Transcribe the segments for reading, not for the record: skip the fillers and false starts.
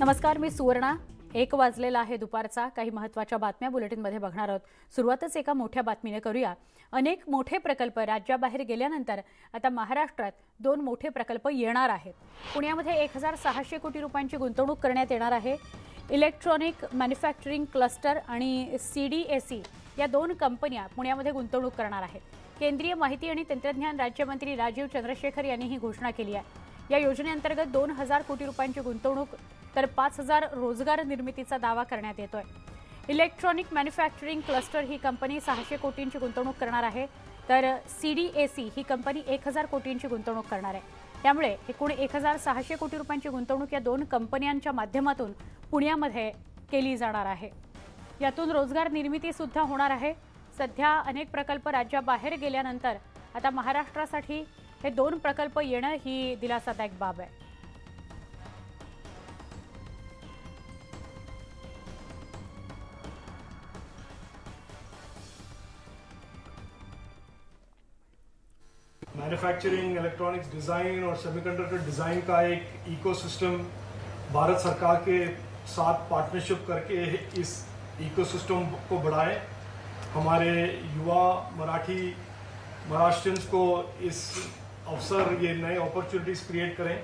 नमस्कार, मी सुवर्णा. 1 वाजलेला आहे दुपारचा. काही महत्त्वाच्या बातम्या बुलेटिनमध्ये बघणार आहोत. सुरुवातच एका मोठ्या बातमीने करूया. अनेक मोठे प्रकल्प राज्याबाहेर गेल्यानंतर आता महाराष्ट्रात 2 मोठे प्रकल्प येणार आहेत. पुण्यामध्ये 1600 कोटी रुपयांची गुंतवणूक करण्यात येणार आहे. इलेक्ट्रॉनिक मॅन्युफॅक्चरिंग क्लस्टर आणि CDAC या 2 कंपन्या पुण्यामध्ये गुंतवणूक करणार आहेत. केंद्रीय माहिती आणि तंत्रज्ञान राज्यमंत्री राजीव चंद्रशेखर यांनी ही घोषणा केली आहे. या योजनेअंतर्गत 2000 कोटी रुपयांची गुंतवणूक तर 5000 रोजगार निर्मितीचा दावा करण्यात येतोय. इलेक्ट्रॉनिक मॅन्युफॅक्चरिंग क्लस्टर ही कंपनी 600 कोटींची गुंतवणूक करणार आहे, तर CDAC ही कंपनी 1000 कोटींची गुंतवणूक करणार आहे. त्यामुळे एकूण 1600 कोटी रुपयांची गुंतवणूक या 2 कंपन्यांच्या माध्यमातून पुण्यामध्ये केली जाणार आहे. यातून रोजगार निर्मिती सुद्धा होणार आहे. सध्या अनेक प्रकल्प राज्याबाहेर गेल्यानंतर आता महाराष्ट्रासाठी हे 2 प्रकल्प येणं ही दिलासादायक बाब आहे. मैन्युफैक्चरिंग, इलेक्ट्रॉनिक्स डिज़ाइन और सेमीकंडक्टर डिज़ाइन का एक इकोसिस्टम भारत सरकार के साथ पार्टनरशिप करके इस इकोसिस्टम को बढ़ाएं. हमारे युवा महाराष्ट्रियंस को इस अवसर, ये नए अपॉर्चुनिटीज़ क्रिएट करें.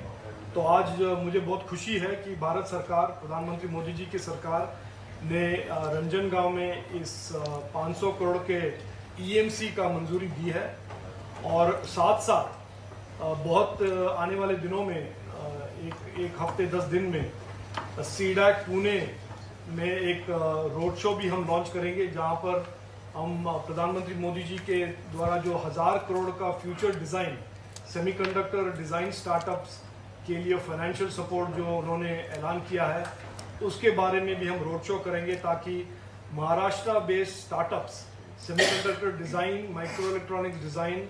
तो आज मुझे बहुत खुशी है कि भारत सरकार, प्रधानमंत्री मोदी जी की सरकार ने रंजनगांव में इस 500 करोड़ के EMC का मंजूरी दी है. और साथ साथ बहुत आने वाले दिनों में एक हफ्ते 10 दिन में CDAC पुणे में एक रोड शो भी हम लॉन्च करेंगे, जहां पर हम प्रधानमंत्री मोदी जी के द्वारा जो 1000 करोड़ का future design semiconductor design startups के लिए फाइनेंशियल सपोर्ट जो उन्होंने ऐलान किया है, उसके बारे में भी हम रोड शो करेंगे, ताकि Maharashtra based startups semiconductor design, micro electronics design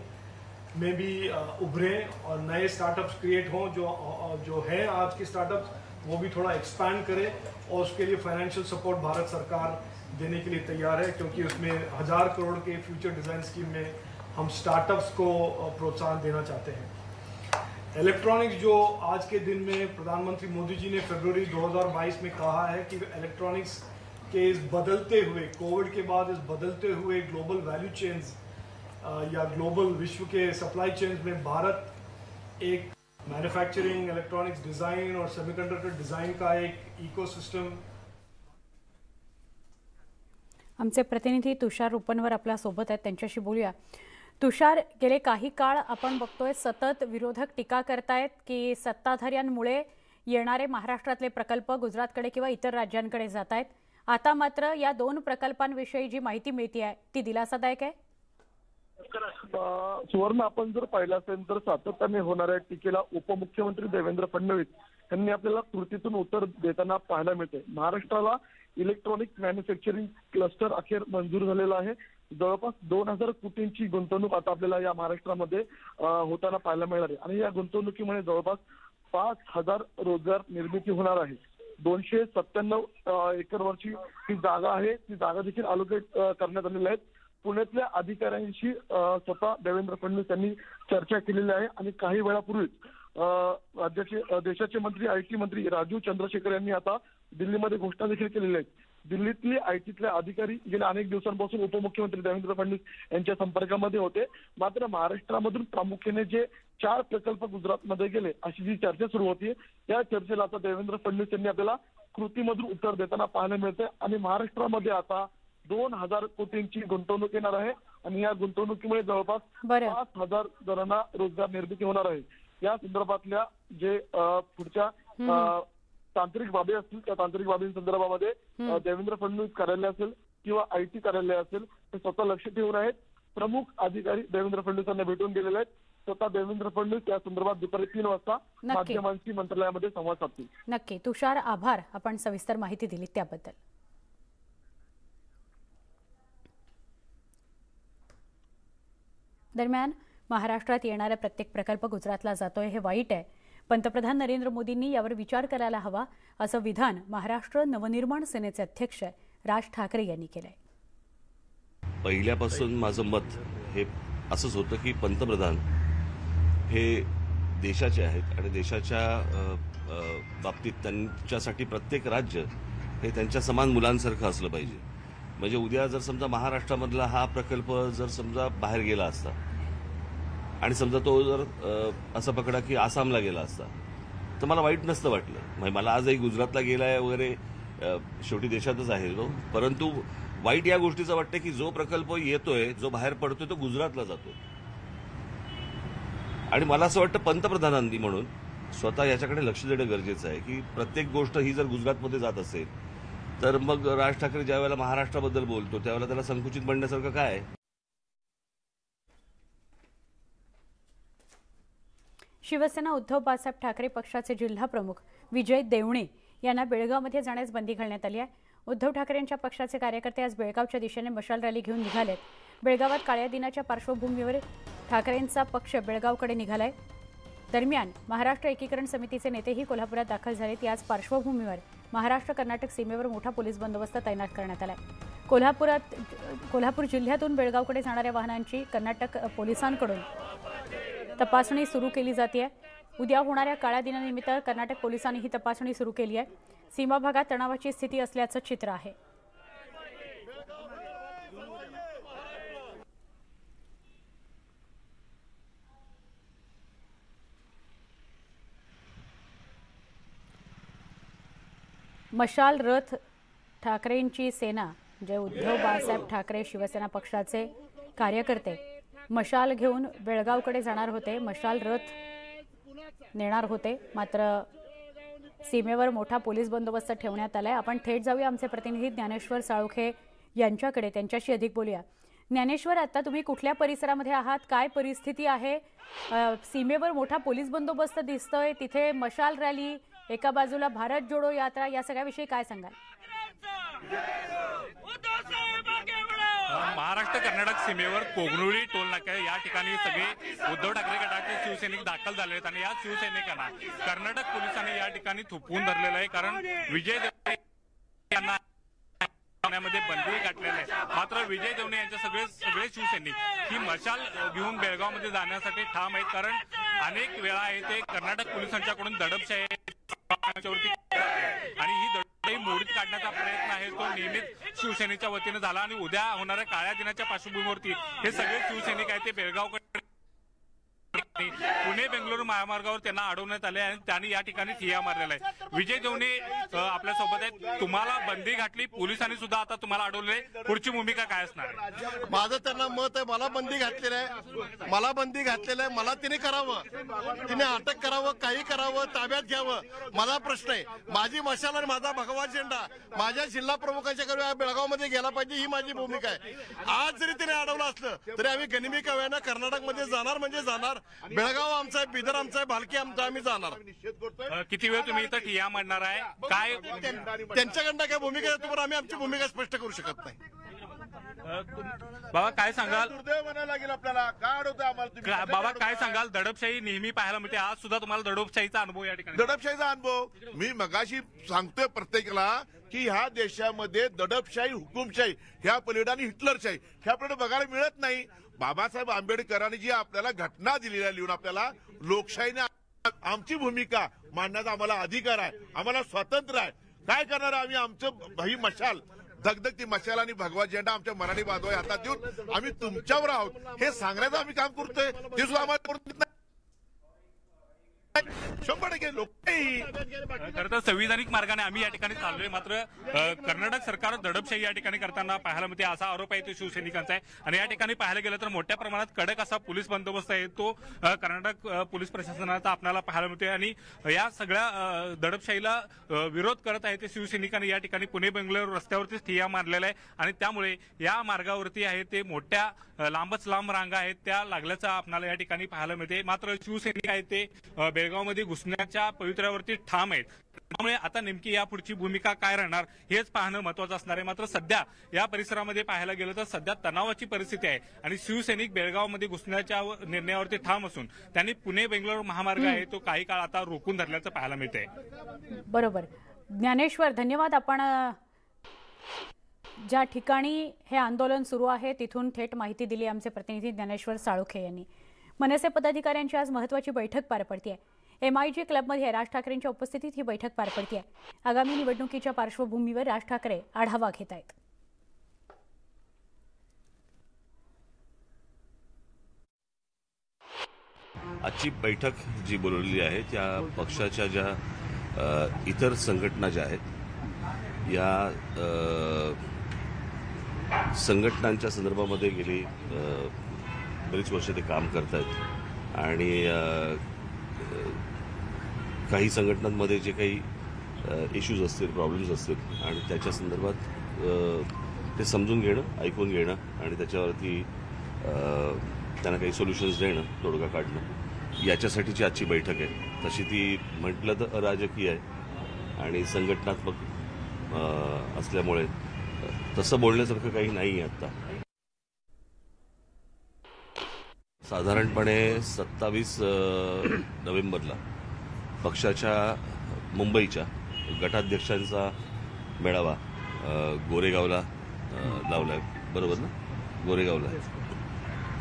में भी उभरें और नए स्टार्टअप्स क्रिएट हों. जो हैं आज के स्टार्टअप्स वो भी थोड़ा एक्सपैंड करें, और उसके लिए फाइनेंशियल सपोर्ट भारत सरकार देने के लिए तैयार है, क्योंकि उसमें 1000 करोड़ के फ्यूचर डिज़ाइन स्कीम में हम स्टार्टअप्स को प्रोत्साहन देना चाहते हैं. इलेक्ट्रॉनिक्स, जो आज के दिन में प्रधानमंत्री मोदी जी ने फरवरी 2022 में कहा है कि इलेक्ट्रॉनिक्स के इस बदलते हुए, कोविड के बाद इस बदलते हुए ग्लोबल वैल्यू चेन्स या ग्लोबल विश्व के सप्लाई चेन्स में भारत एक मैन्युफैक्चरिंग, इलेक्ट्रॉनिक्स डिज़ाइन और सेमीकंडक्टर डिज़ाइन का एक इकोसिस्टम. आमचे प्रतिनिधी तुषार रुपनवर आपल्या सोबत आहेत, त्यांच्याशी बोलूया. तुषार, गेले काही काळ आपण बघतोय सतत विरोधक टीका करतायत की सत्ताधाऱ्यांमुळे येणारे महाराष्ट्रातले प्रकल्प गुजरातकडे किंवा इतर राज्यांकडे जात आहेत. आता मात्र या 2 प्रकल्पांविषयी जी माहिती मिळते आहे ती दिलासादायक आहे. सुवर्ण, आपण जर पाहिलं असेल तर सातत्याने होणाऱ्या टीकेला उपमुख्यमंत्री देवेंद्र फडणवीस यांनी आपल्याला कृतीतून उत्तर देताना पाहायला मिळते. महाराष्ट्राला इलेक्ट्रॉनिक मॅन्युफॅक्चरिंग क्लस्टर अखेर मंजूर झालेला आहे. जवळपास 2000 कोटींची गुंतवणूक आता आपल्याला या महाराष्ट्रामध्ये होताना पाहायला मिळणार आहे, आणि या गुंतवणुकीमुळे जवळपास 5000 रोजगार निर्मिती होणार आहे. 297 एकरवरची ही जागा आहे, ती जागा देखील अलोकेट करण्यात आलेली आहे. पुण्यातल्या अधिकाऱ्यांशी स्वतः देवेंद्र फडणवीस यांनी चर्चा केलेली आहे, आणि काही वेळापूर्वीच देशाचे मंत्री, IT मंत्री राजीव चंद्रशेखर यांनी आता दिल्लीमध्ये घोषणा देखील केलेली आहे. दिल्लीतले ITतले अधिकारी गेल्या अनेक दिवसांपासून उपमुख्यमंत्री देवेंद्र फडणवीस यांच्या संपर्कामध्ये होते. मात्र महाराष्ट्रामधून प्रामुख्याने जे 4 प्रकल्प गुजरातमध्ये गेले अशी जी चर्चा सुरू होती, या चर्चेला आता देवेंद्र फडणवीस यांनी आपल्याला कृतीमधून उत्तर देताना पाहायला मिळते. आणि महाराष्ट्रामध्ये आता 2000 कोटींची गुंतवणूक येणार आहे, आणि या गुंतवणुकीमुळे जवळपास 5000 जणांना रोजगार निर्मिती होणार आहे. या संदर्भातल्या जे पुढच्या तांत्रिक बाबी असतील, त्या तांत्रिक बाबींसंदर्भामध्ये देवेंद्र फडणवीस कार्यालय असेल किंवा IT कार्यालय असेल, ते स्वतः लक्ष ठेवून आहेत. प्रमुख अधिकारी देवेंद्र फडणवीस यांना भेटून गेलेले आहेत. स्वतः देवेंद्र फडणवीस या संदर्भात दुपारी 3 वाजता माध्यमांशी मंत्रालयामध्ये संवाद साधतील. नक्की तुषार, आभार. आपण सविस्तर माहिती दिली त्याबद्दल. दरम्यान महाराष्ट्रात येणारा प्रत्येक प्रकल्प गुजरातला जातोय हे वाईट आहे. पंतप्रधान नरेंद्र मोदींनी यावर विचार करायला हवा, असं विधान महाराष्ट्र नवनिर्माण सेनेचे अध्यक्ष राज ठाकरे यांनी केलंय. पहिल्यापासून माझं मत हे असंच होतं की पंतप्रधान हे देशाचे आहेत आणि देशाच्या बाबतीत त्यांच्यासाठी प्रत्येक राज्य हे त्यांच्या समान मुलांसारखं असलं पाहिजे. म्हणजे उद्या जर समजा महाराष्ट्रामधला हा प्रकल्प जर समजा बाहेर गेला असता आणि समजा तो जर असं पकडा की आसामला गेला असता तर मला वाईट नसतं वाटलं. म्हणजे मला आजही गुजरातला गेलाय वगैरे, शेवटी देशातच आहे तो, परंतु वाईट या गोष्टीचं वाटतं की जो प्रकल्प येतोय, जो बाहेर पडतोय तो गुजरातला जातो. आणि मला असं वाटतं पंतप्रधानांनी म्हणून स्वतः याच्याकडे लक्ष देणं गरजेचं आहे की प्रत्येक गोष्ट ही जर गुजरातमध्ये जात असेल तर मग राज ठाकरे ज्या वेळेला महाराष्ट्राबद्दल बोलतो त्यावेळेला त्याला संकुचित बनण्यासारखं काय आहे. शिवसेना उद्धव बाळासाहेब ठाकरे पक्षाचे जिल्हा प्रमुख विजय देवणे यांना बेळगावमध्ये जाण्यास बंदी घालण्यात आली आहे. उद्धव ठाकरेंच्या पक्षाचे कार्यकर्ते आज बेळगावच्या दिशेने मशाल रॅली घेऊन निघालेत. बेळगावात काळ्या दिनाच्या पार्श्वभूमीवर ठाकरेंचा पक्ष बेळगावकडे निघालाय. दरम्यान महाराष्ट्र एकीकरण समितीचे नेतेही कोल्हापुरात दाखल झालेत. याच पार्श्वभूमीवर महाराष्ट्र कर्नाटक सीमेवर मोठा पोलीस बंदोबस्त तैनात करण्यात आलाय. कोल्हापूर जिल्ह्यातून बेळगावकडे जाणाऱ्या वाहनांची कर्नाटक पोलिसांकडून तपासणी सुरू केली जाते. उद्या होणाऱ्या काळ्या दिनानिमित्त कर्नाटक पोलिसांनी ही तपासणी सुरू केली आहे. सीमा भागात तणावाची स्थिती असल्याचं चित्र आहे. मशाल रथ ठाकरेंची सेना, जे उद्धव बाळासाहेब ठाकरे शिवसेना पक्षाचे कार्यकर्ते मशाल घेऊन बेळगावकडे जाणार होते, मशाल रथ नेणार होते. मात्र सीमेवर मोठा पोलीस बंदोबस्त ठेवण्यात आलाय. आपण थेट जाऊया आमचे प्रतिनिधी ज्ञानेश्वर साळुखे यांच्याकडे, त्यांच्याशी अधिक बोलूया. ज्ञानेश्वर, आता तुम्ही कुठल्या परिसरामध्ये आहात, काय परिस्थिती आहे? सीमेवर मोठा पोलीस बंदोबस्त दिसतोय, तिथे मशाल रॅली, एका बाजूला भारत जोडो यात्रा, या सगळ्याविषयी काय सांगाल? महाराष्ट्र कर्नाटक सीमेवर कोगनुळी टोल नाका या ठिकाणी सगळे उद्धव ठाकरे गटाचे शिवसैनिक दाखल झाले आहेत आणि या शिवसैनिकांना कर्नाटक पोलिसांनी या ठिकाणी थोपवून धरलेलं आहे. कारण विजय देवणे यांना मध्ये बंदी घातलेली आहे. मात्र विजय देवणे यांचे सगळे शिवसैनिक ही मशाल घेऊन बेळगावमध्ये जाण्यासाठी ठाम आहेत. कारण अनेक वेळा आहे ते कर्नाटक पोलिसांच्याकडून दडपशाही आणि ही दडपशाही मोडीत काढण्याचा प्रयत्न आहे तो नेहमीच शिवसेनेच्या वतीने झाला. आणि उद्या होणाऱ्या काळ्या दिनाच्या पार्श्वभूमीवरती हे सगळे शिवसैनिक आहेत ते बेळगावकडे पुणे बेंगळुरू महामार्गावर त्यांना अडवण्यात आले आणि त्यांनी या ठिकाणी ठिय्या मारलेला आहे. विजय देवणे आपल्या सोबत आहेत. तुम्हाला बंदी घातली, पोलिसांनी सुद्धा आता तुम्हाला अडवले, पुढची भूमिका काय असणार आहे? माझं त्यांना मत आहे, मला बंदी घातलेलं आहे, मला तिने करावं, तिने अटक करावं, काही करावं, ताब्यात घ्यावं. माझा प्रश्न आहे, माझी मशाल आणि माझा भगवा झेंडा माझ्या जिल्हा प्रमुखांच्या बेळगावमध्ये गेला पाहिजे, ही माझी भूमिका आहे. आज जरी तिने अडवलं असलं तरी आम्ही गनिमी कव्यानं कर्नाटकमध्ये जाणार म्हणजे जाणार. बेळगाव आमचा आहे, बिदर आमचा आहे, भालकी आमचा, आम्ही जाणार. किती वेळ तुम्ही इथं ठिय्या मांडणार आहे? काय त्यांच्याकडनं काय भूमिका आहे तुम्हाला आम्ही आमची भूमिका स्पष्ट करू शकत नाही. बाबा काय सांगाल? दुर्दैव म्हणायला लागेल आपल्याला, काय अडवतोय आम्हाला? बाबा काय सांगाल? दडपशाही नेहमी पाहायला मिळते, आज सुद्धा तुम्हाला दडपशाहीचा अनुभव या ठिकाणी? दडपशाहीचा अनुभव मी मगाशी सांगतोय प्रत्येकाला की ह्या देशामध्ये दडपशाही, हुकुमशाही ह्या पलीकडे आणि हिटलरशाही ह्या पलीकडे बघायला मिळत नाही. बाबासाहेब आंबेडकरांनी जी आपल्याला घटना दिलेल्या लिहून आपल्याला लोकशाहीने आमची भूमिका मांडण्याचा आम्हाला अधिकार आहे, आम्हाला स्वातंत्र्य आहे. काय करणार आम्ही? आमचं ही मशाल, धगधगती मशाल आणि भगवा झेंडा आमच्या मराठी बांधवांच्या हातात देऊन आम्ही तुमच्यावर आहोत हे सांगण्याचं आम्ही काम करतोय. ते सुद्धा आम्हाला 100% लोक खरं तर संविधानिक मार्गाने आम्ही या ठिकाणी चाललोय. मात्र कर्नाटक सरकार दडपशाही या ठिकाणी करताना पाहायला मिळते, असा आरोप आहे तो शिवसैनिकांचा आहे. आणि या ठिकाणी पाहायला गेलं तर मोठ्या प्रमाणात कडक असा पोलीस बंदोबस्त आहे तो कर्नाटक पोलीस प्रशासनाचा आपल्याला पाहायला मिळतोय. आणि या सगळ्या दडपशाहीला विरोध करत आहे ते शिवसैनिकांनी या ठिकाणी पुणे बेंगळुरू रस्त्यावरतीच ठिय्या मारलेला आहे. आणि त्यामुळे या मार्गावरती आहे ते मोठ्या लांबच लांब रांगा आहेत त्या लागल्याचं आपल्याला या ठिकाणी पाहायला मिळते. मात्र शिवसैनिक आहेत ते बेळगावमध्ये घुसण्याच्या पवित्र्यावरती ठाम आहेत. त्यामुळे आता नेमकी या पुढची भूमिका काय राहणार हेच पाहणं महत्वाचं असणार आहे. मात्र सध्या या परिसरामध्ये पाहायला गेलं तर सध्या तणावाची परिस्थिती आहे आणि शिवसैनिक बेळगावमध्ये घुसण्याच्या निर्णयावरती ठाम असून त्यांनी पुणे बेंगळुरू महामार्ग आहे तो काही काळ आता रोखून धरल्याचं पाहायला मिळतंय. बरोबर ज्ञानेश्वर, धन्यवाद. आपण ज्या ठिकाणी हे आंदोलन सुरू आहे तिथून थेट माहिती दिली आमचे प्रतिनिधी ज्ञानेश्वर साळुखे यांनी. मनसे पदाधिकाऱ्यांची आज महत्त्वाची बैठक पार पडते आहे। MIG क्लबमध्ये राज ठाकरेंच्या उपस्थितीत ही बैठक पार पडते आहे। आगामी निवडणुकीच्या पार्श्वभूमीवर राज ठाकरे आढावा घेत आहेत। आजची बैठक जी बोलवलेली आहे त्या पक्षाच्या ज्या इतर संघटना ज्या आहेत या संघटनांच्या संदर्भामध्ये गेली बरीच वर्ष ते काम करत आहेत आणि काही संघटनांमध्ये जे काही इश्यूज असतील, प्रॉब्लेम्स असतील आणि त्याच्या संदर्भात ते समजून घेणं, ऐकून घेणं आणि त्याच्यावरती त्यांना काही सोल्युशन्स देणं, तोडगा काढणं, याच्यासाठीची आजची बैठक आहे। तशी ती म्हटलं तर अराजकीय आहे आणि संघटनात्मक असल्यामुळे तसं बोलण्यासारखं काही नाही आहे आता। साधारणपणे 27 नोव्हेंबरला पक्षाच्या मुंबईच्या गटाध्यक्षांचा मेळावा गोरेगावला लावला आहे, बरोबर ना? गोरेगावला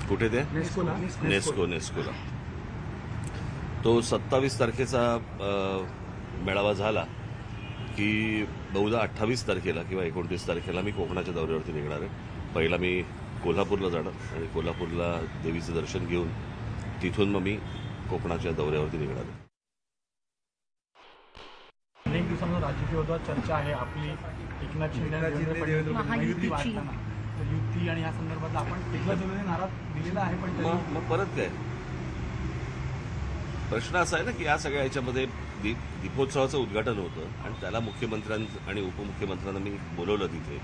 कुठे ते नेस्कोला तो 27 तारखेचा मेळावा झाला की बहुधा 28 तारखेला किंवा 29 तारखेला मी कोकणाच्या दौऱ्यावरती निघणार आहे। पहिला मी कोल्हापूरला जाणार आणि कोल्हापूरला देवीचं दर्शन घेऊन तिथून मग मी कोकणाच्या दौऱ्यावरती निघणार आहे। अनेक दिवसांपासून राजकीय विरोधात चर्चा आहे आपली एकनाथ शिंदे महायुतीची युती आणि या संदर्भात आपण एकनाथ शिंदे नाराज दिलेला आहे, पण मग परत काय प्रश्न असा आहे ना की या सगळ्या याच्यामध्ये दीपोत्सवाचं उद्घाटन होतं आणि त्याला मुख्यमंत्र्यांना आणि उपमुख्यमंत्र्यांना मी बोलवलं तिथे,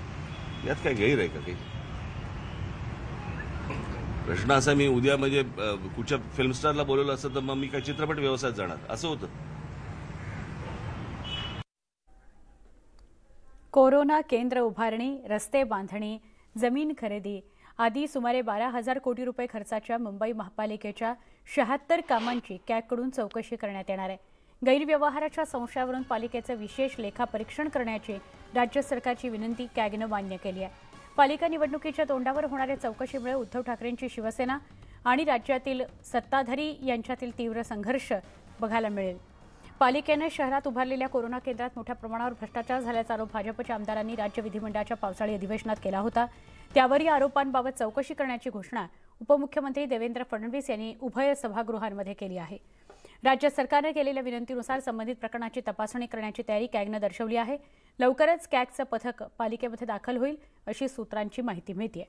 यात काय गैर आहे का काही? प्रश्न असा मी उद्या म्हणजे कुठच्या फिल्म स्टारला बोलवलं असतं तर मग मी काय चित्रपट व्यवसायात जाणार असं होतं? कोरोना केंद्र उभारणी, रस्ते बांधणी, जमीन खरेदी आदी सुमारे 12,000 कोटी रुपये खर्चाच्या मुंबई महापालिकेच्या 76 कामांची कॅगकडून चौकशी करण्यात येणार आहे। गैरव्यवहाराच्या संशयावरून पालिकेचं विशेष लेखापरीक्षण करण्याची राज्य सरकारची विनंती कॅगनं मान्य केली आहे। पालिका निवडणुकीच्या तोंडावर होणाऱ्या चौकशीमुळे उद्धव ठाकरेंची शिवसेना आणि राज्यातील सत्ताधारी यांच्यातील तीव्र संघर्ष बघायला मिळेल। पालिकेने शहरात उभारलेल्या कोरोना केंद्रात मोठ्या प्रमाणावर भ्रष्टाचार झाल्याचा आरोप भाजपच्या आमदारांनी राज्य विधिमंडळाच्या पावसाळी अधिवेशनात केला होता। त्यावर या आरोपांबाबत चौकशी करण्याची घोषणा उपमुख्यमंत्री देवेंद्र फडणवीस यांनी उभय सभागृहांमध्ये केली आहे। राज्य सरकारने केलेल्या विनंतीनुसार संबंधित प्रकरणाची तपासणी करण्याची तयारी कॅगनं दर्शवली आहे। लवकरच कॅगचं पथक पालिकेमध्ये दाखल होईल अशी सूत्रांची माहिती मिळते।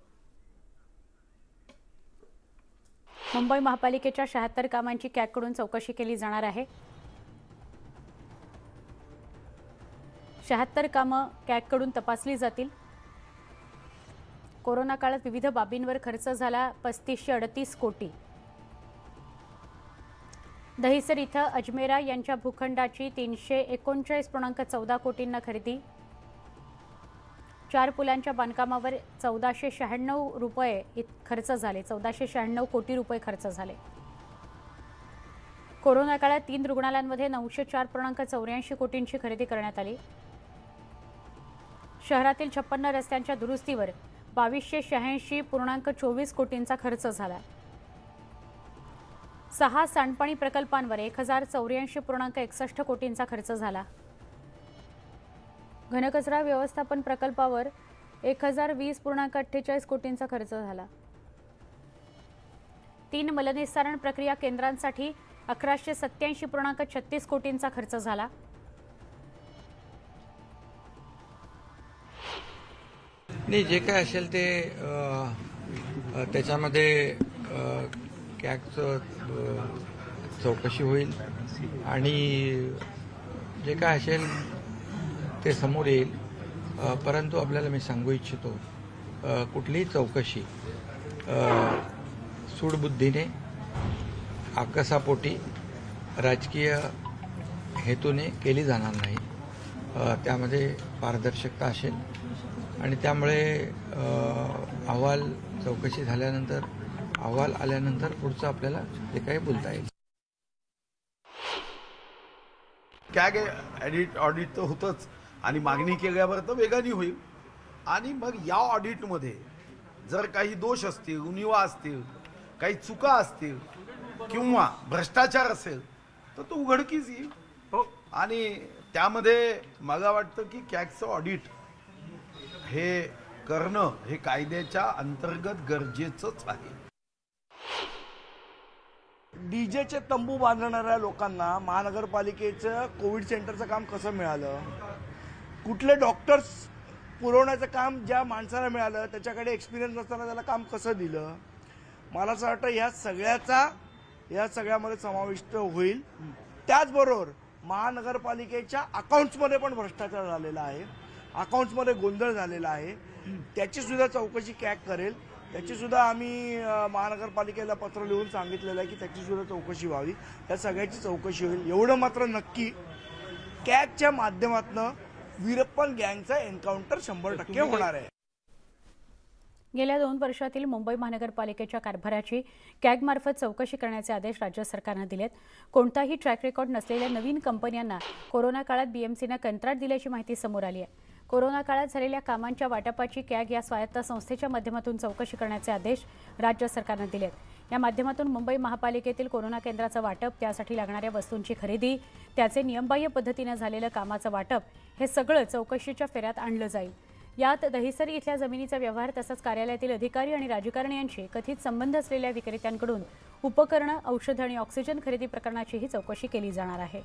मुंबई महापालिकेच्या 76 कामांची कॅगकडून चौकशी केली जाणार आहे। 76 कामं कॅगकडून तपासली जातील। कोरोना काळात विविध बाबींवर खर्च झाला 3538 कोटी। दहिसर इथं अजमेरा यांच्या भूखंडाची 339.14 कोटींना खरेदी। 4 पुलांच्या बांधकामावर 1496 रुपये खर्च झाले, 1496 कोटी रुपये खर्च झाले। कोरोना काळात 3 रुग्णालयांमध्ये 904.84 कोटींची खरेदी करण्यात आली। शहरातील 56 रस्त्यांच्या दुरुस्तीवर 2286.24 कोटींचा खर्च झाला। 6 सांडपाणी प्रकल्पांवर 1084.61 कोटींचा खर्च झाला। घनकचरा व्यवस्थापन प्रकल्पावर 1020.48 कोटींचा खर्च झाला। 3 मलनिस्सारण प्रक्रिया केंद्रांसाठी 1187.36 कोटींचा खर्च झाला। नाही, जे काय असेल ते त्याच्यामध्ये कॅगचं चौकशी होईल आणि जे काय असेल ते समोर येईल। परंतु आपल्याला मी सांगू इच्छितो, कुठलीही चौकशी सूडबुद्धीने, आकसापोटी, राजकीय हेतूने केली जाणार नाही। त्यामध्ये पारदर्शकता असेल आणि त्यामुळे अहवाल चौकशी झाल्यानंतर, अहवाल आल्यानंतर पुढचं आपल्याला जे काही बोलता येईल। कॅग ऑडिट तर होतंच आणि मागणी केल्यावर तर वेगाने होईल आणि मग या ऑडिटमध्ये जर काही दोष असतील, उणिवा असतील, काही चुका असतील किंवा भ्रष्टाचार असेल तर तो उघडकीस येईल. आणि त्यामध्ये मला वाटतं की कॅगचं ऑडिट हे करणं हे कायद्याच्या अंतर्गत गरजेचंच आहे. डीजेचे तंबू बांधणाऱ्या लोकांना महानगरपालिकेचं कोविड सेंटरचं काम कसं मिळालं, कुठले डॉक्टर्स पुरवण्याचं काम ज्या माणसाला मिळालं त्याच्याकडे एक्सपिरियन्स नसताना त्याला काम कसं दिलं, मला असं वाटतं या सगळ्यामध्ये समाविष्ट होईल. त्याचबरोबर महानगरपालिकेच्या अकाउंट्समध्ये पण भ्रष्टाचार झालेला आहे, अकाउंट्समध्ये गोंधळ झालेला आहे, त्याची सुद्धा चौकशी कॅग करेल. त्याची सुद्धा आम्ही महानगरपालिकेला पत्र लिहून सांगितलेलं आहे की त्याची सुद्धा चौकशी व्हावी. त्या सगळ्याची चौकशी होईल. एवढं मात्र नक्की कॅगच्या माध्यमातून वीरप्पन गँगचा एन्काउंटर 100% होणार आहे. गेल्या 2 वर्षातील मुंबई महानगरपालिकेच्या कारभाराची कॅगमार्फत चौकशी करण्याचे आदेश राज्य सरकारनं दिलेत. कोणताही ट्रॅक रेकॉर्ड नसलेल्या नवीन कंपन्यांना कोरोना काळात बीएमसीनं कंत्राट दिल्याची माहिती समोर आली आहे. कोरोना काळात झालेल्या कामांच्या वाटपाची कॅग या स्वायत्त संस्थेच्या माध्यमातून चौकशी करण्याचे आदेश राज्य सरकारनं दिलेत. या माध्यमातून मुंबई महापालिकेतील कोरोना केंद्राचं वाटप, त्यासाठी लागणाऱ्या वस्तूंची खरेदी, त्याचे नियमबाह्य पद्धतीनं झालेलं कामाचं वाटप हे सगळं चौकशीच्या फेऱ्यात आणलं जाईल. यात दहिसर इथल्या जमिनीचा व्यवहार तसंच कार्यालयातील अधिकारी आणि राजकारणी यांची कथित संबंध असलेल्या विक्रेत्यांकडून उपकरणं, औषधं आणि ऑक्सिजन खरेदी प्रकरणाचीही चौकशी केली जाणार आहे.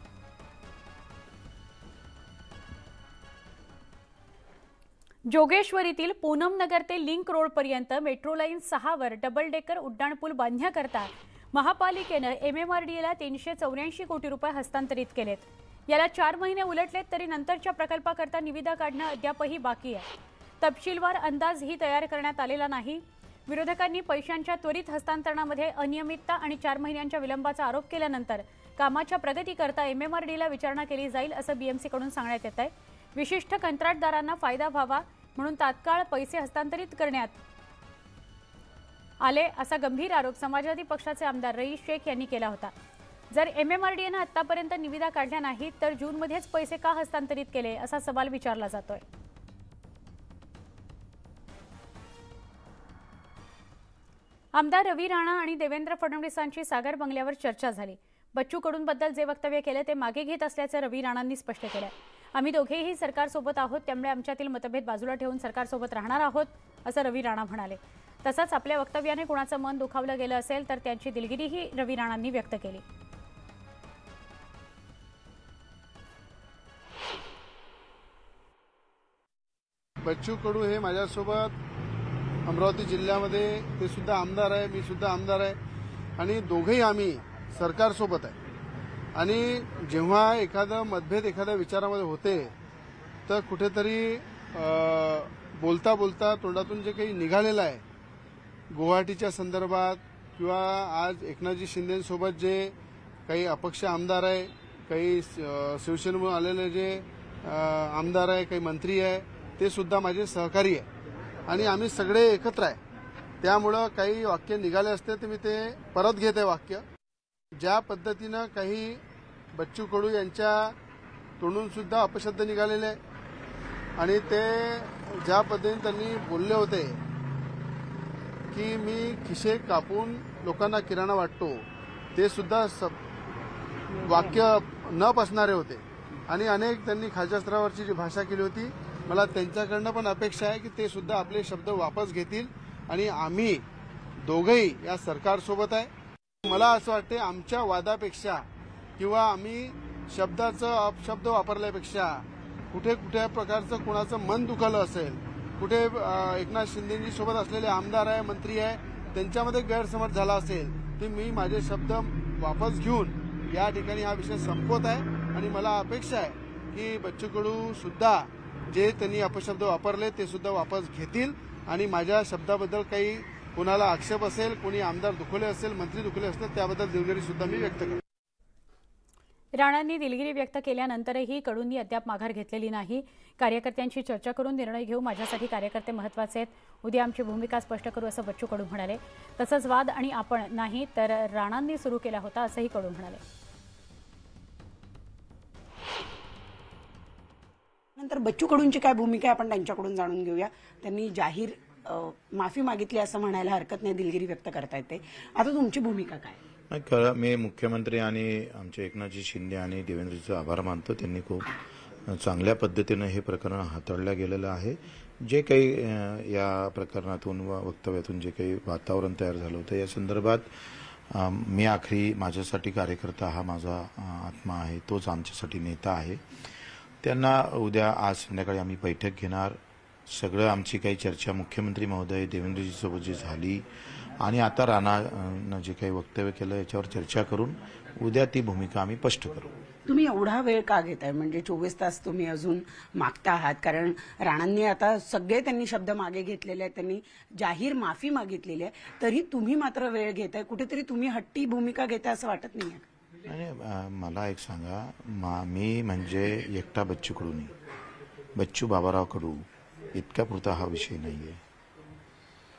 जोगेश्वरीतील पूनम नगर ते लिंक रोडपर्यंत मेट्रो लाईन 6 वर डबल डेकर उड्डाणपूल बांधण्याकरता महापालिकेनं MMRDAला 384 कोटी रुपये हस्तांतरित केलेत. याला 4 महिने उलटलेत तरी नंतरच्या प्रकल्पाकरता निविदा काढणं अद्यापही बाकी आहे. तपशीलवार अंदाजही तयार करण्यात आलेला नाही. विरोधकांनी पैशांच्या त्वरित हस्तांतरणामध्ये अनियमितता आणि 4 महिन्यांच्या विलंबाचा आरोप केल्यानंतर कामाच्या प्रगतीकरता MMRDAला विचारणा केली जाईल असं BMCकडून सांगण्यात येत आहे. विशिष्ट कंत्राटदारांना फायदा व्हावा म्हणून तात्काळ पैसे हस्तांतरित करण्यात आले असा गंभीर आरोप समाजवादी पक्षाचे आमदार रईस शेख यांनी केला होता. जर MMRDAनं आतापर्यंत निविदा काढल्या नाहीत तर जूनमध्येच पैसे का हस्तांतरित केले असा सवाल विचारला जातोय. आमदार रवी राणा आणि देवेंद्र फडणवीसांची सागर बंगल्यावर चर्चा झाली. बच्चू कडूंबद्दल जे वक्तव्य केलं ते मागे घेत असल्याचं रवी राणांनी स्पष्ट केलं. आम्ही दोघेही सरकारसोबत आहोत, त्यामुळे आमच्यातील मतभेद बाजूला ठेवून सरकारसोबत राहणार आहोत असं रवी राणा म्हणाले. तसंच आपल्या वक्तव्याने कुणाचं मन दुखावलं गेलं असेल तर त्यांची दिलगिरीही रवी राणांनी व्यक्त केली. बच्चू कडू हे माझ्यासोबत अमरावती जिल्ह्यामध्ये, ते सुद्धा आमदार आहे, मी सुद्धा आमदार आहे आणि दोघेही आम्ही सरकारसोबत आहे. आणि जेव्हा एखादा मतभेद एखाद्या विचारामध्ये होते तर कुठेतरी बोलता बोलता तोंडातून जे काही निघालेलं आहे गुवाहाटीच्या संदर्भात किंवा आज एकनाथजी शिंदेसोबत जे काही अपक्ष आमदार आहे, काही शिवसेनेमधून आलेले जे आमदार आहे, काही मंत्री आहे, ते सुद्धा माझे सहकारी आहे आणि आम्ही सगळे एकत्र आहे. त्यामुळं काही वाक्य निघाले असते तर मी ते परत घेत आहे वाक्य. ज्या पद्धतीनं काही बच्चू कडू यांच्या तोंडून सुद्धा अपशब्द निघालेले आहे आणि ते ज्या पद्धतीने त्यांनी बोलले होते की मी खिसे कापून लोकांना किराणा वाटतो, ते सुद्धा वाक्य न पसणारे होते आणि अनेक त्यांनी खालच्या स्तरावरची जी भाषा केली होती. मला त्यांच्याकडनं पण अपेक्षा आहे की ते सुद्धा आपले शब्द वापस घेतील आणि आम्ही दोघेही या सरकारसोबत आहे. मला असं वाटते आमच्या वादापेक्षा किंवा आम्ही शब्दाचं अपशब्द वापरल्यापेक्षा कुठे कुठे प्रकारचं कुणाचं मन दुखावलं असेल, कुठे एकनाथ शिंदेजी सोबत असलेले आमदार आहे, मंत्री आहे, त्यांच्यामध्ये गैरसमज झाला असेल तर मी माझे शब्द वापस घेऊन या ठिकाणी हा विषय संपवत आहे. आणि मला अपेक्षा आहे की बच्चू कडू सुद्धा जे त्यांनी अपशब्द वापरले ते सुद्धा वापस घेतील आणि माझ्या शब्दाबद्दल काही कोणाला आक्षेप असेल, कोणी आमदार दुखवले असेल, मंत्री दुखवले असतील त्याबद्दल दिलगिरी सुद्धा मी व्यक्त करतो. राणांनी दिलगिरी व्यक्त केल्यानंतरही कडूंनी अद्याप माघार घेतलेली नाही. कार्यकर्त्यांशी चर्चा करून निर्णय घेऊ, माझ्यासाठी कार्यकर्ते महत्त्वाचे आहेत, उद्या आमची भूमिका स्पष्ट करू असं बच्चू कडू म्हणाले. तसंच वाद आणि आपण नाही तर राणांनी सुरू केला होता असंही कडू म्हणाले. नंतर बच्चू कडूंची काय भूमिका आहे आपण त्यांच्याकडून जाणून घेऊया. त्यांनी जाहीर माफी मागितली असं म्हणायला हरकत नाही, दिलगिरी व्यक्त करता येते. आता तुमची भूमिका काय? मी मुख्यमंत्री आणि आमचे एकनाथजी शिंदे आणि देवेंद्रजीचा आभार मानतो. त्यांनी खूप चांगल्या पद्धतीने हे प्रकरण हाताळलं गेलेलं आहे. जे काही या प्रकरणातून व वक्तव्यातून जे काही वातावरण तयार झालं होतं या संदर्भात मी आखरी माझ्यासाठी कार्यकर्ता हा माझा आत्मा आहे, तोच आमच्यासाठी नेता आहे. त्यांना उद्या आज संध्याकाळी आम्ही बैठक घेणार. सगळं आमची काही चर्चा मुख्यमंत्री महोदय देवेंद्रजीसोबत जी झाली आणि आता राणानं जे काही वक्तव्य केलं याच्यावर चर्चा करून उद्या ती भूमिका आम्ही स्पष्ट करू. तुम्ही एवढा वेळ का घेताय? म्हणजे 24 तास तुम्ही अजून मागता आहात, कारण राणांनी आता सगळे त्यांनी शब्द मागे घेतलेले आहेत, त्यांनी जाहीर माफी मागितलेली आहे, तरी तुम्ही मात्र वेळ घेताय. कुठेतरी तुम्ही हट्टी भूमिका घेताय असं वाटत नाहीये? आणि मला एक सांगा, मी म्हणजे एकटा बच्चू कडू नाही, बच्चू बाबाराव कडू इतका पुरता हा विषय नाहीये.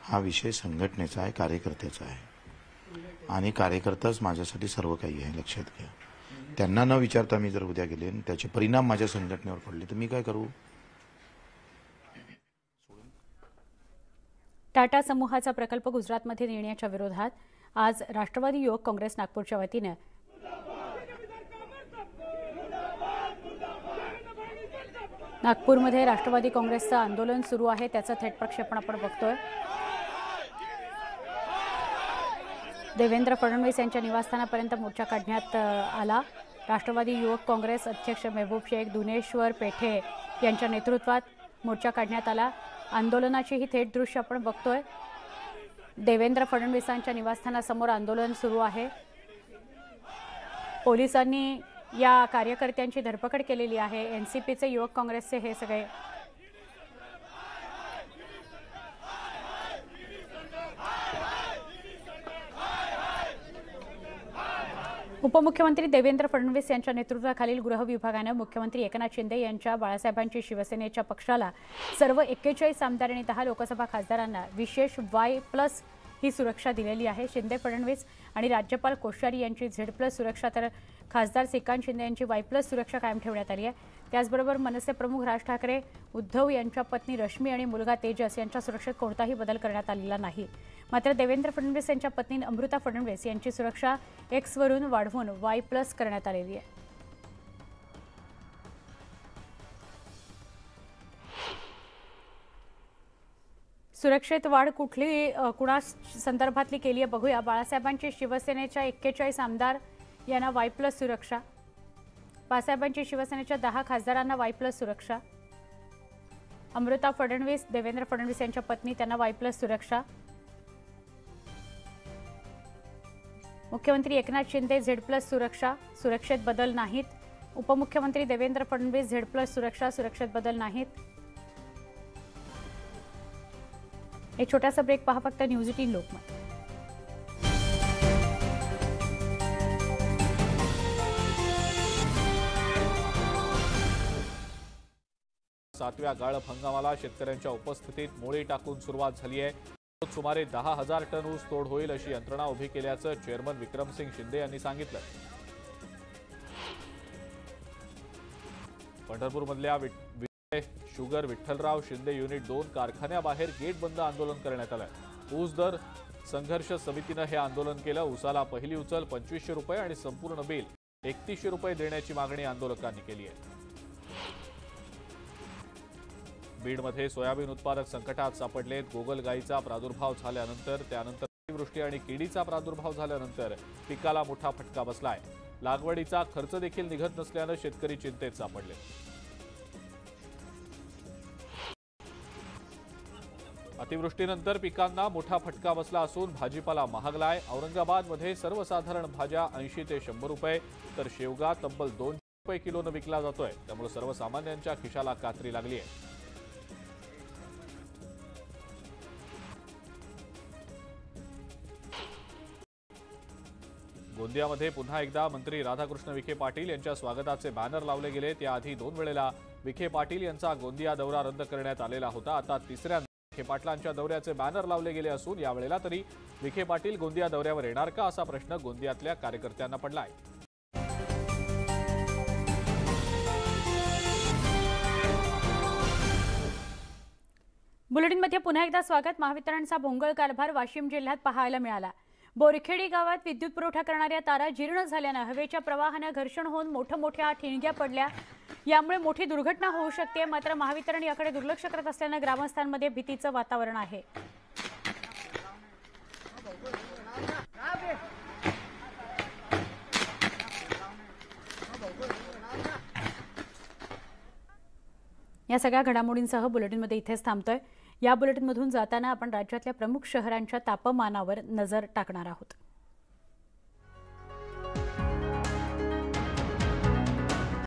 हा विषय संघटनेचा आहे, कार्यकर्त्याचा आहे आणि कार्यकर्ताच माझ्यासाठी सर्व काही आहे, लक्षात घ्या. त्यांना न विचारता मी जर उद्या गेले आणि त्याचे परिणाम माझ्या संघटनेवर पडले तर मी काय करू? टाटा समूहाचा प्रकल्प गुजरातमध्ये नेण्याच्या विरोधात आज राष्ट्रवादी युवक काँग्रेस नागपूरच्या वतीने नागपूरमध्ये राष्ट्रवादी काँग्रेसचं आंदोलन सुरू आहे. त्याचं थेट प्रक्षेपण आपण बघतोय. देवेंद्र फडणवीस यांच्या निवासस्थानापर्यंत मोर्चा काढण्यात आला. राष्ट्रवादी युवक काँग्रेस अध्यक्ष मेहबूब शेख, दुनेश्वर पेठे यांच्या नेतृत्वात मोर्चा काढण्यात आला. आंदोलनाची ही थेट दृश्य आपण बघतोय. देवेंद्र फडणवीसांच्या निवासस्थानासमोर आंदोलन सुरू आहे. पोलिसांनी या कार्यकर्त्यांची धरपकड केलेली आहे. एनसीपीचे युवक काँग्रेसचे हे सगळे उपमुख्यमंत्री देवेंद्र फडणवीस यांच्या नेतृत्वाखालील गृह विभागाने मुख्यमंत्री एकनाथ शिंदे यांच्या, बाळासाहेबांची शिवसेनेच्या पक्षाला, सर्व 41 आमदार आणि 10 लोकसभा खासदारांना विशेष Y+ ही सुरक्षा दिलेली आहे. शिंदे, फडणवीस आणि राज्यपाल कोश्यारी यांची Z+ सुरक्षा, तर खासदार श्रीकांत शिंदे यांची Y+ सुरक्षा कायम ठेवण्यात आली आहे. त्याचबरोबर मनसे प्रमुख राज ठाकरे, उद्धव यांच्या पत्नी रश्मी आणि मुलगा तेजस यांच्या सुरक्षेत कोणताही बदल करण्यात आलेला नाही. मात्र देवेंद्र फडणवीस यांच्या पत्नी अमृता फडणवीस यांची सुरक्षा X वरून वाढवून Y+ करण्यात आलेली आहे. सुरक्षेत वाढ कुणा संदर्भातली केली आहे बघूया. बाळासाहेबांची शिवसेनेच्या 41 आमदार यांना Y+ सुरक्षा, बाळासाहेबांची शिवसेनेच्या 10 खासदारांना Y+ सुरक्षा, अमृता फडणवीस, देवेंद्र फडणवीस यांच्या पत्नी त्यांना Y+ सुरक्षा, मुख्यमंत्री एकनाथ शिंदे Z+ सुरक्षा, सुरक्षेत बदल नाहीत. उपमुख्यमंत्री देवेंद्र फडणवीस Z+ सुरक्षा, सुरक्षेत बदल नाहीत. एक छोटासा ब्रेक पहा फक्त. न्यूज 18 लोकमत. सातव्या गाळप हंगामाला शेतकऱ्यांच्या उपस्थितीत मोळी टाकून सुरुवात झाली आहे. सुमारे 10,000 टन ऊस तोड होईल अशी यंत्रणा उभी केल्याचं चेअरमन विक्रमसिंग शिंदे यांनी सांगितलं. पंढरपूरमधल्या शुगर विठ्ठलराव शिंदे युनिट 2 कारखान्याबाहेर गेट बंद आंदोलन करण्यात आलं. ऊस दर संघर्ष समितीनं हे आंदोलन केलं. ऊसाला पहिली उचल 2500 रुपये आणि संपूर्ण बिल 3100 रुपये देण्याची मागणी आंदोलकांनी केली आहे. बीडमध्ये सोयाबीन उत्पादक संकटात सापडलेत. गोगलगाईचा प्रादुर्भाव झाल्यानंतर, त्यानंतर अतिवृष्टी आणि किडीचा प्रादुर्भाव झाल्यानंतर पिकाला मोठा फटका बसलाय. लागवडीचा खर्च देखील निघत नसल्यानं शेतकरी चिंतेत सापडले. अतिवृष्टीनंतर पिकांना मोठा फटका बसला असून भाजीपाला महागलाय. औरंगाबादमध्ये सर्वसाधारण भाज्या 80 ते 100 रुपये तर शेवगा तब्बल 200 रुपये किलोनं विकला जातोय. त्यामुळे सर्वसामान्यांच्या खिशाला कात्री लागली आहे. गोंदियामध्ये पुन्हा एकदा मंत्री राधाकृष्ण विखे पाटील यांच्या स्वागताचे बॅनर लावले गेले. त्याआधी 2 वेळेला विखे पाटील यांचा गोंदिया दौरा रद्द करण्यात आलेला होता. आता तिसऱ्यांदा विखे पाटलांच्या दौऱ्याचे बॅनर लावले गेले असून यावेळेला तरी विखे पाटील गोंदिया दौऱ्यावर येणार का असा प्रश्न गोंदियातल्या कार्यकर्त्यांना पडलाय. बुलेटिनमध्ये पुन्हा एकदा स्वागत. महावितरणचा भोंगळ कारभार वाशिम जिल्ह्यात पाहायला मिळाला. बोरखेडी गावात विद्युत पुरवठा करणाऱ्या तारा जीर्ण झाल्यानं हवेच्या प्रवाहानं घर्षण होऊन मोठ्या ठिणग्या पडल्या। यामुळे मोठी दुर्घटना होऊ शकते। मात्र महावितरण याकडे दुर्लक्ष करत असल्यानं ग्रामस्थांमध्ये भीतीचं वातावरण आहे। या सगळ्या घडामोडींसह बुलेटिनमध्ये इथेच थांबतोय। या बुलेटिनमधून जाताना आपण राज्यातल्या प्रमुख शहरांच्या तापमानावर नजर टाकणार आहोत।